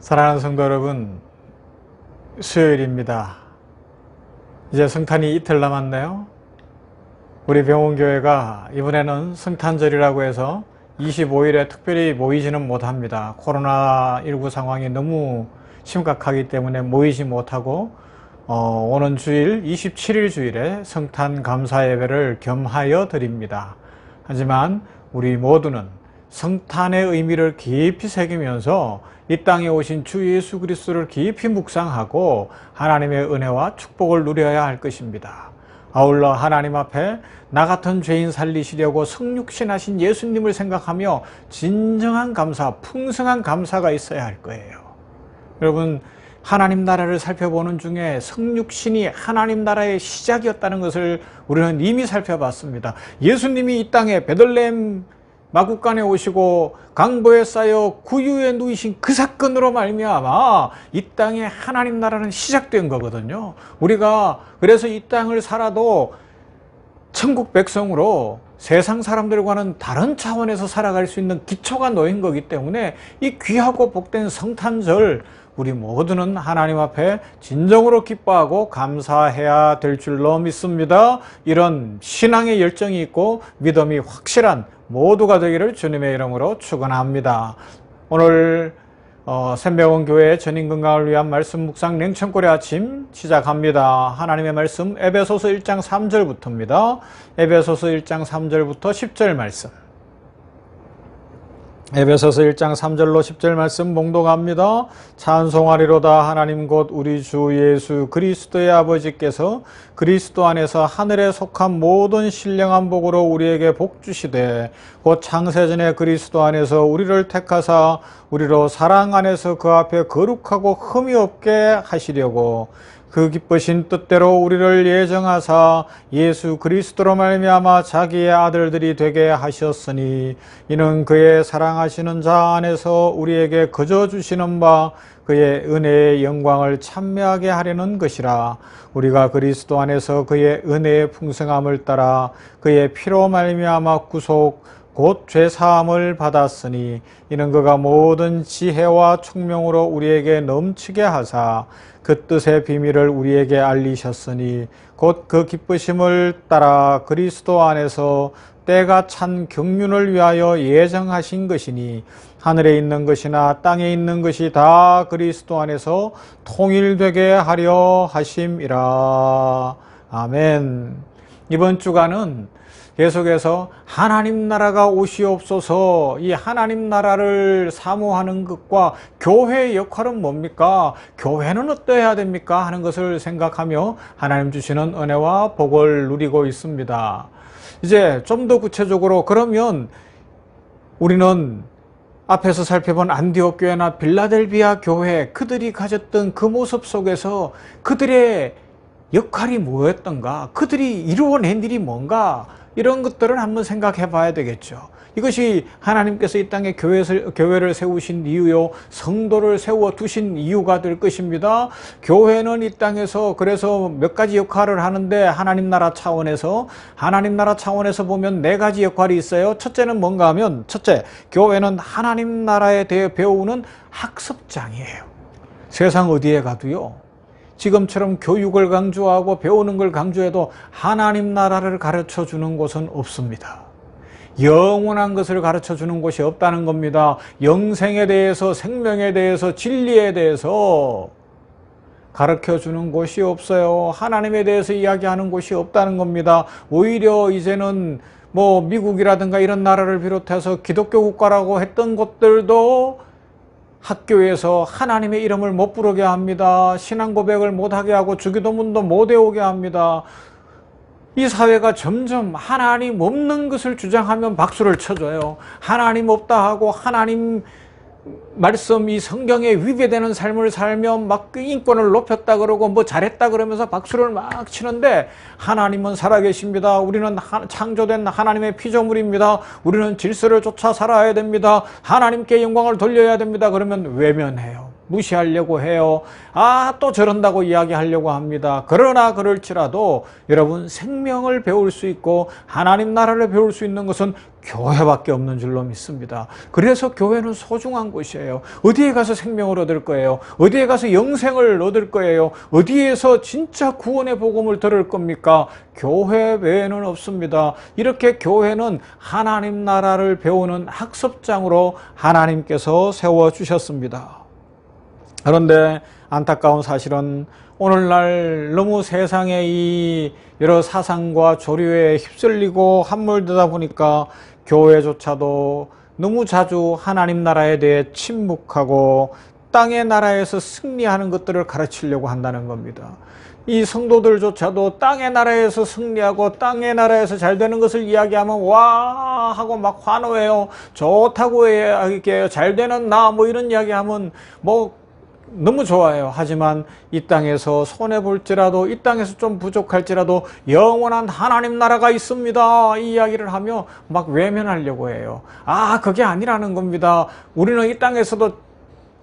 사랑하는 성도 여러분, 수요일입니다. 이제 성탄이 이틀 남았네요. 우리 병원교회가 이번에는 성탄절이라고 해서 25일에 특별히 모이지는 못합니다. 코로나19 상황이 너무 심각하기 때문에 모이지 못하고 오는 주일 27일 주일에 성탄 감사 예배를 겸하여 드립니다. 하지만 우리 모두는 성탄의 의미를 깊이 새기면서 이 땅에 오신 주 예수 그리스도를 깊이 묵상하고 하나님의 은혜와 축복을 누려야 할 것입니다. 아울러 하나님 앞에 나 같은 죄인 살리시려고 성육신하신 예수님을 생각하며 진정한 감사, 풍성한 감사가 있어야 할 거예요. 여러분, 하나님 나라를 살펴보는 중에 성육신이 하나님 나라의 시작이었다는 것을 우리는 이미 살펴봤습니다. 예수님이 이 땅에 베들레헴 마구간에 오시고 강보에 쌓여 구유에 누이신 그 사건으로 말미암아 이 땅에 하나님 나라는 시작된 거거든요. 우리가 그래서 이 땅을 살아도 천국 백성으로 세상 사람들과는 다른 차원에서 살아갈 수 있는 기초가 놓인 거기 때문에 이 귀하고 복된 성탄절 우리 모두는 하나님 앞에 진정으로 기뻐하고 감사해야 될 줄로 믿습니다. 이런 신앙의 열정이 있고 믿음이 확실한 모두가 되기를 주님의 이름으로 축원합니다. 오늘 샘병원 교회 전인 건강을 위한 말씀 묵상 냉천골의 아침 시작합니다. 하나님의 말씀 에베소서 1장 3절부터입니다. 에베소서 1장 3절부터 10절 말씀. 에베소서 1장 3절로 10절 말씀 봉독합니다. 찬송하리로다. 하나님 곧 우리 주 예수 그리스도의 아버지께서 그리스도 안에서 하늘에 속한 모든 신령한 복으로 우리에게 복 주시되 곧 창세전에 그리스도 안에서 우리를 택하사 우리로 사랑 안에서 그 앞에 거룩하고 흠이 없게 하시려고 그 기쁘신 뜻대로 우리를 예정하사 예수 그리스도로 말미암아 자기의 아들들이 되게 하셨으니 이는 그의 사랑하시는 자 안에서 우리에게 거저 주시는 바 그의 은혜의 영광을 찬미하게 하려는 것이라. 우리가 그리스도 안에서 그의 은혜의 풍성함을 따라 그의 피로 말미암아 구속 곧 죄사함을 받았으니 이는 그가 모든 지혜와 총명으로 우리에게 넘치게 하사 그 뜻의 비밀을 우리에게 알리셨으니 곧 그 기쁘심을 따라 그리스도 안에서 때가 찬 경륜을 위하여 예정하신 것이니 하늘에 있는 것이나 땅에 있는 것이 다 그리스도 안에서 통일되게 하려 하심이라. 아멘. 이번 주간은 계속해서 하나님 나라가 오시옵소서, 이 하나님 나라를 사모하는 것과 교회의 역할은 뭡니까? 교회는 어떠해야 됩니까? 하는 것을 생각하며 하나님 주시는 은혜와 복을 누리고 있습니다. 이제 좀 더 구체적으로 그러면 우리는 앞에서 살펴본 안디옥 교회나 빌라델비아 교회, 그들이 가졌던 그 모습 속에서 그들의 역할이 뭐였던가? 그들이 이루어낸 일이 뭔가? 이런 것들을 한번 생각해 봐야 되겠죠. 이것이 하나님께서 이 땅에 교회를 세우신 이유요, 성도를 세워 두신 이유가 될 것입니다. 교회는 이 땅에서 그래서 몇 가지 역할을 하는데 하나님 나라 차원에서 보면 네 가지 역할이 있어요. 첫째는 뭔가 하면, 첫째, 교회는 하나님 나라에 대해 배우는 학습장이에요. 세상 어디에 가도요, 지금처럼 교육을 강조하고 배우는 걸 강조해도 하나님 나라를 가르쳐 주는 곳은 없습니다. 영원한 것을 가르쳐 주는 곳이 없다는 겁니다. 영생에 대해서, 생명에 대해서, 진리에 대해서 가르쳐 주는 곳이 없어요. 하나님에 대해서 이야기하는 곳이 없다는 겁니다. 오히려 이제는 미국이라든가 이런 나라를 비롯해서 기독교 국가라고 했던 곳들도 학교에서 하나님의 이름을 못 부르게 합니다. 신앙 고백을 못하게 하고 주기도문도 못 외우게 합니다. 이 사회가 점점 하나님 없는 것을 주장하면 박수를 쳐줘요. 하나님 없다 하고 하나님 말씀, 이 성경에 위배되는 삶을 살면 막 인권을 높였다 그러고 잘했다 그러면서 박수를 막 치는데, 하나님은 살아계십니다. 우리는 창조된 하나님의 피조물입니다. 우리는 질서를 쫓아 살아야 됩니다. 하나님께 영광을 돌려야 됩니다. 그러면 외면해요. 무시하려고 해요. 또 저런다고 이야기하려고 합니다. 그러나 그럴지라도 여러분, 생명을 배울 수 있고 하나님 나라를 배울 수 있는 것은 교회밖에 없는 줄로 믿습니다. 그래서 교회는 소중한 곳이에요. 어디에 가서 생명을 얻을 거예요? 어디에 가서 영생을 얻을 거예요? 어디에서 진짜 구원의 복음을 들을 겁니까? 교회 외에는 없습니다. 이렇게 교회는 하나님 나라를 배우는 학습장으로 하나님께서 세워주셨습니다. 그런데 안타까운 사실은 오늘날 너무 세상의 이 여러 사상과 조류에 휩쓸리고 함몰되다 보니까 교회조차도 너무 자주 하나님 나라에 대해 침묵하고 땅의 나라에서 승리하는 것들을 가르치려고 한다는 겁니다. 이 성도들조차도 땅의 나라에서 승리하고 땅의 나라에서 잘 되는 것을 이야기하면 와 하고 막 환호해요. 좋다고 이렇게 잘 되는 나 뭐 이런 이야기하면 뭐 너무 좋아요. 하지만 이 땅에서 손해볼지라도, 이 땅에서 좀 부족할지라도 영원한 하나님 나라가 있습니다, 이 이야기를 하며 막 외면하려고 해요. 그게 아니라는 겁니다. 우리는 이 땅에서도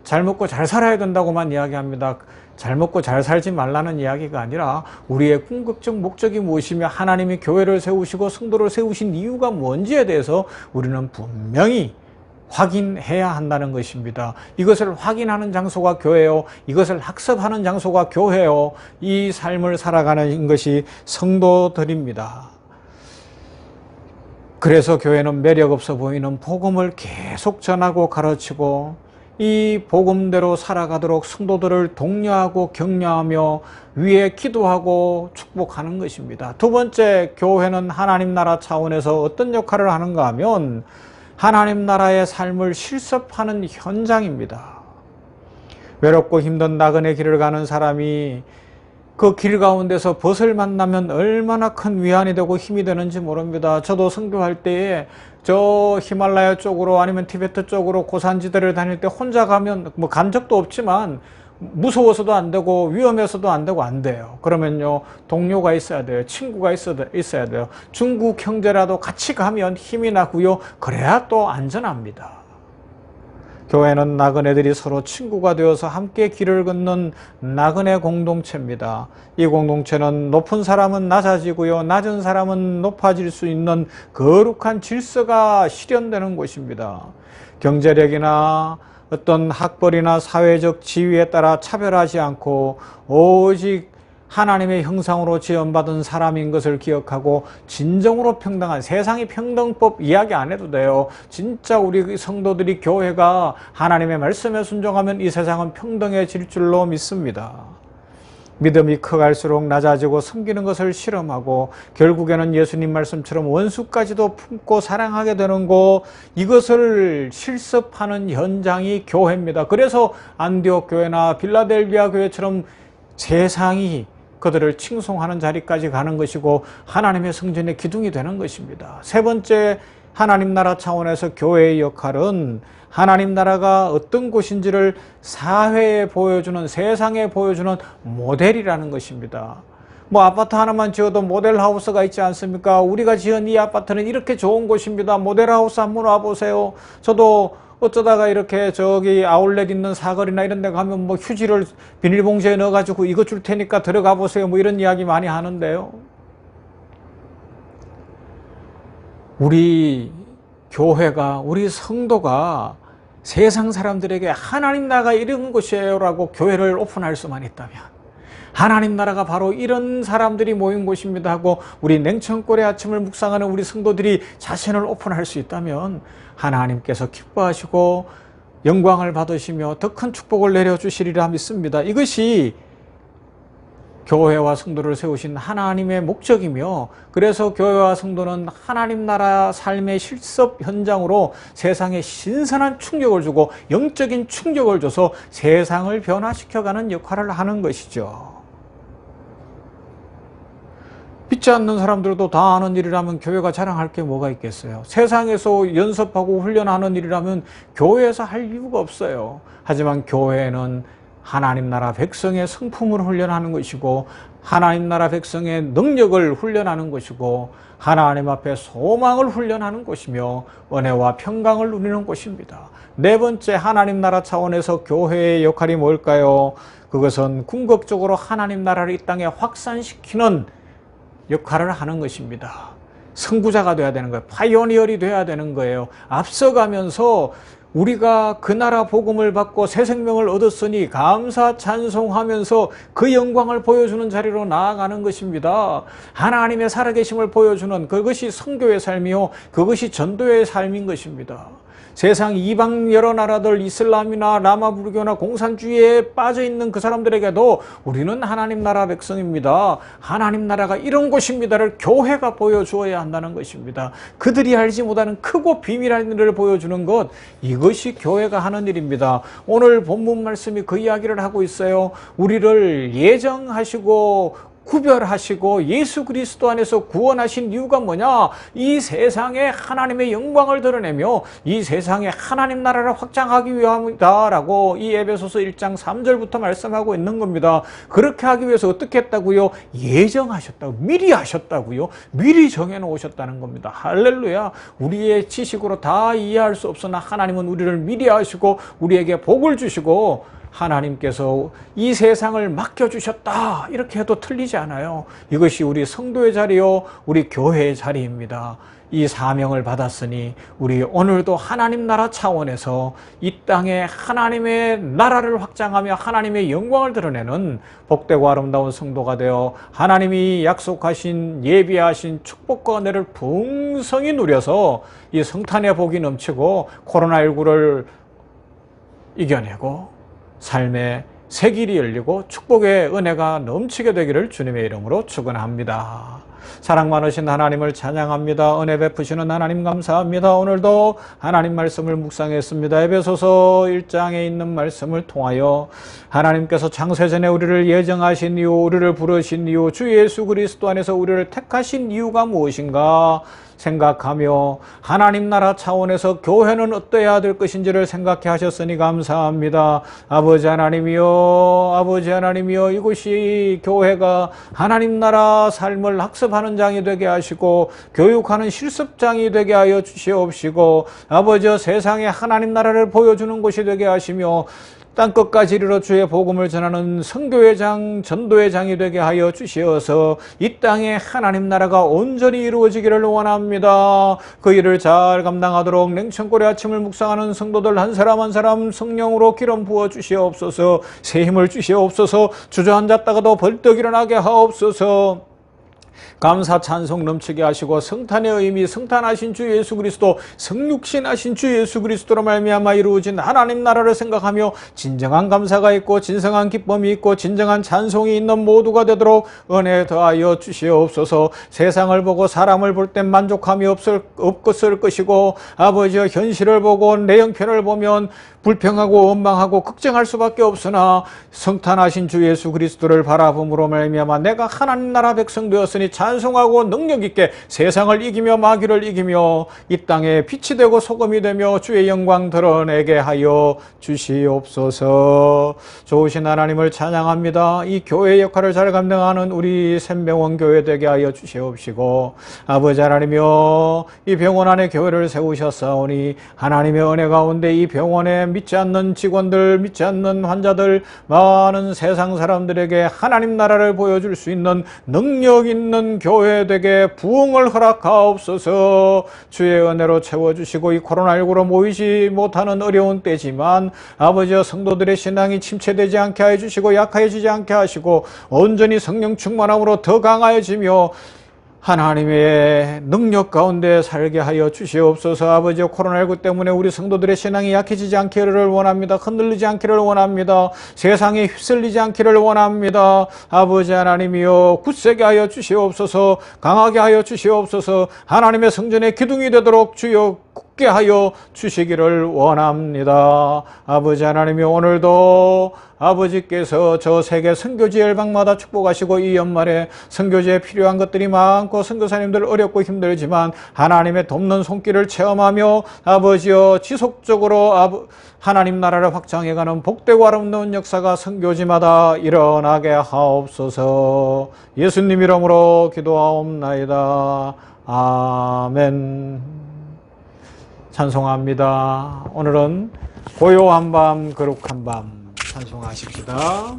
잘 먹고 잘 살아야 된다고만 이야기합니다. 잘 먹고 잘 살지 말라는 이야기가 아니라 우리의 궁극적 목적이 무엇이며 하나님이 교회를 세우시고 성도를 세우신 이유가 뭔지에 대해서 우리는 분명히 확인해야 한다는 것입니다. 이것을 확인하는 장소가 교회요. 이것을 학습하는 장소가 교회요. 이 삶을 살아가는 것이 성도들입니다. 그래서 교회는 매력 없어 보이는 복음을 계속 전하고 가르치고 이 복음대로 살아가도록 성도들을 독려하고 격려하며 위에 기도하고 축복하는 것입니다. 두 번째, 교회는 하나님 나라 차원에서 어떤 역할을 하는가 하면 하나님 나라의 삶을 실습하는 현장입니다. 외롭고 힘든 나그네 길을 가는 사람이 그 길 가운데서 벗을 만나면 얼마나 큰 위안이 되고 힘이 되는지 모릅니다. 저도 선교할 때에 저 히말라야 쪽으로 아니면 티베트 쪽으로 고산지대를 다닐 때 혼자 가면 뭐 간 적도 없지만 무서워서도 안 되고 위험해서도 안 되고 안 돼요. 그러면요, 동료가 있어야 돼요. 친구가 있어야 돼요. 중국 형제라도 같이 가면 힘이 나고요. 그래야 또 안전합니다. 교회는 나그네들이 서로 친구가 되어서 함께 길을 걷는 나그네 공동체입니다. 이 공동체는 높은 사람은 낮아지고요, 낮은 사람은 높아질 수 있는 거룩한 질서가 실현되는 곳입니다. 경제력이나 어떤 학벌이나 사회적 지위에 따라 차별하지 않고 오직 하나님의 형상으로 지음받은 사람인 것을 기억하고 진정으로 평등한, 세상이 평등법 이야기 안 해도 돼요. 진짜 우리 성도들이 교회가 하나님의 말씀에 순종하면 이 세상은 평등해질 줄로 믿습니다. 믿음이 커갈수록 낮아지고 섬기는 것을 실험하고 결국에는 예수님 말씀처럼 원수까지도 품고 사랑하게 되는 것, 이것을 실습하는 현장이 교회입니다. 그래서 안디옥 교회나 빌라델비아 교회처럼 세상이 그들을 칭송하는 자리까지 가는 것이고 하나님의 성전의 기둥이 되는 것입니다. 세 번째, 하나님 나라 차원에서 교회의 역할은 하나님 나라가 어떤 곳인지를 사회에 보여주는, 세상에 보여주는 모델이라는 것입니다. 뭐 아파트 하나만 지어도 모델하우스가 있지 않습니까? 우리가 지은 이 아파트는 이렇게 좋은 곳입니다. 모델하우스 한번 와보세요. 저도 어쩌다가 이렇게 저기 아울렛 있는 사거리나 이런 데 가면 뭐 휴지를 비닐봉지에 넣어가지고 이거 줄 테니까 들어가 보세요, 뭐 이런 이야기 많이 하는데요. 우리 교회가, 우리 성도가 세상 사람들에게 하나님 나라가 이런 곳이에요 라고 교회를 오픈할 수만 있다면, 하나님 나라가 바로 이런 사람들이 모인 곳입니다 하고 우리 냉천골의 아침을 묵상하는 우리 성도들이 자신을 오픈할 수 있다면 하나님께서 기뻐하시고 영광을 받으시며 더 큰 축복을 내려주시리라 믿습니다. 이것이 교회와 성도를 세우신 하나님의 목적이며, 그래서 교회와 성도는 하나님 나라 삶의 실습 현장으로 세상에 신선한 충격을 주고 영적인 충격을 줘서 세상을 변화시켜가는 역할을 하는 것이죠. 믿지 않는 사람들도 다 아는 일이라면 교회가 자랑할 게 뭐가 있겠어요? 세상에서 연습하고 훈련하는 일이라면 교회에서 할 이유가 없어요. 하지만 교회는 하나님 나라 백성의 성품을 훈련하는 것이고 하나님 나라 백성의 능력을 훈련하는 것이고 하나님 앞에 소망을 훈련하는 것이며 은혜와 평강을 누리는 것입니다. 네 번째, 하나님 나라 차원에서 교회의 역할이 뭘까요? 그것은 궁극적으로 하나님 나라를 이 땅에 확산시키는 역할을 하는 것입니다. 선구자가 돼야 되는 거예요. 파이오니어리 돼야 되는 거예요. 앞서가면서 우리가 그 나라 복음을 받고 새 생명을 얻었으니 감사 찬송하면서 그 영광을 보여주는 자리로 나아가는 것입니다. 하나님의 살아계심을 보여주는 그것이 선교의 삶이요, 그것이 전도의 삶인 것입니다. 세상 이방 여러 나라들, 이슬람이나 라마 불교나 공산주의에 빠져 있는 그 사람들에게도 우리는 하나님 나라 백성입니다. 하나님 나라가 이런 곳입니다를 교회가 보여주어야 한다는 것입니다. 그들이 알지 못하는 크고 비밀한 일을 보여주는 것, 이것이 교회가 하는 일입니다. 오늘 본문 말씀이 그 이야기를 하고 있어요. 우리를 예정하시고 구별하시고 예수 그리스도 안에서 구원하신 이유가 뭐냐? 이 세상에 하나님의 영광을 드러내며 이 세상에 하나님 나라를 확장하기 위함이다라고 이 에베소서 1장 3절부터 말씀하고 있는 겁니다. 그렇게 하기 위해서 어떻게 했다고요? 예정하셨다고, 미리 하셨다고요. 미리 정해놓으셨다는 겁니다. 할렐루야. 우리의 지식으로 다 이해할 수 없으나 하나님은 우리를 미리 하시고 우리에게 복을 주시고 하나님께서 이 세상을 맡겨주셨다, 이렇게 해도 틀리지 않아요. 이것이 우리 성도의 자리요, 우리 교회의 자리입니다. 이 사명을 받았으니 우리 오늘도 하나님 나라 차원에서 이 땅에 하나님의 나라를 확장하며 하나님의 영광을 드러내는 복되고 아름다운 성도가 되어 하나님이 약속하신 예비하신 축복과 은혜를 풍성히 누려서 이 성탄의 복이 넘치고 코로나19를 이겨내고 삶의 새 길이 열리고 축복의 은혜가 넘치게 되기를 주님의 이름으로 축원합니다. 사랑 많으신 하나님을 찬양합니다. 은혜 베푸시는 하나님 감사합니다. 오늘도 하나님 말씀을 묵상했습니다. 에베소서 1장에 있는 말씀을 통하여 하나님께서 창세전에 우리를 예정하신 이유, 우리를 부르신 이유, 주 예수 그리스도 안에서 우리를 택하신 이유가 무엇인가 생각하며 하나님 나라 차원에서 교회는 어떠해야 될 것인지를 생각해 하셨으니 감사합니다. 아버지 하나님이여, 이곳이 교회가 하나님 나라 삶을 학습하는 장이 되게 하시고 교육하는 실습장이 되게 하여 주시옵시고, 아버지 세상에 하나님 나라를 보여주는 곳이 되게 하시며 땅끝까지 이르러 주의 복음을 전하는 선교의 장, 전도의 장이 되게 하여 주시어서 이 땅에 하나님 나라가 온전히 이루어지기를 원합니다. 그 일을 잘 감당하도록 냉천골의 아침을 묵상하는 성도들 한 사람 한 사람 성령으로 기름 부어 주시옵소서. 새 힘을 주시옵소서. 주저앉았다가도 벌떡 일어나게 하옵소서. 감사 찬송 넘치게 하시고 성탄의 의미, 성탄하신 주 예수 그리스도, 성육신하신 주 예수 그리스도로 말미암아 이루어진 하나님 나라를 생각하며 진정한 감사가 있고 진정한 기쁨이 있고 진정한 찬송이 있는 모두가 되도록 은혜 더하여 주시옵소서. 세상을 보고 사람을 볼 땐 만족함이 없을 것이고 아버지여 현실을 보고 내 형편을 보면 불평하고 원망하고 걱정할 수밖에 없으나 성탄하신 주 예수 그리스도를 바라봄으로 말미암아 내가 하나님 나라 백성 되었으니 찬송하고 능력 있게 세상을 이기며 마귀를 이기며 이 땅에 빛이 되고 소금이 되며 주의 영광 드러내게 하여 주시옵소서. 좋으신 하나님을 찬양합니다. 이 교회의 역할을 잘 감당하는 우리 샘병원 교회 되게 하여 주시옵시고, 아버지 하나님이여, 이 병원 안에 교회를 세우셨사오니 하나님의 은혜 가운데 이 병원에 믿지 않는 직원들, 믿지 않는 환자들, 많은 세상 사람들에게 하나님 나라를 보여줄 수 있는 능력 있는 교회 되게 부흥을 허락하옵소서. 주의 은혜로 채워주시고 이 코로나19로 모이지 못하는 어려운 때지만 아버지여 성도들의 신앙이 침체되지 않게 해주시고 약해지지 않게 하시고 온전히 성령 충만함으로 더 강하여지며 하나님의 능력 가운데 살게 하여 주시옵소서. 아버지 코로나19 때문에 우리 성도들의 신앙이 약해지지 않기를 원합니다. 흔들리지 않기를 원합니다. 세상에 휩쓸리지 않기를 원합니다. 아버지 하나님이여 굳세게 하여 주시옵소서. 강하게 하여 주시옵소서. 하나님의 성전의 기둥이 되도록 주여 있게 하여 주시기를 원합니다. 아버지 하나님이 오늘도 아버지께서 저 세계 선교지 열방마다 축복하시고 이 연말에 선교지에 필요한 것들이 많고 선교사님들 어렵고 힘들지만 하나님의 돕는 손길을 체험하며 아버지여 지속적으로 하나님 나라를 확장해가는 복되고 아름다운 역사가 선교지마다 일어나게 하옵소서. 예수님 이름으로 기도하옵나이다. 아멘. 찬송합니다. 오늘은 고요한 밤 거룩한 밤 찬송하십시다.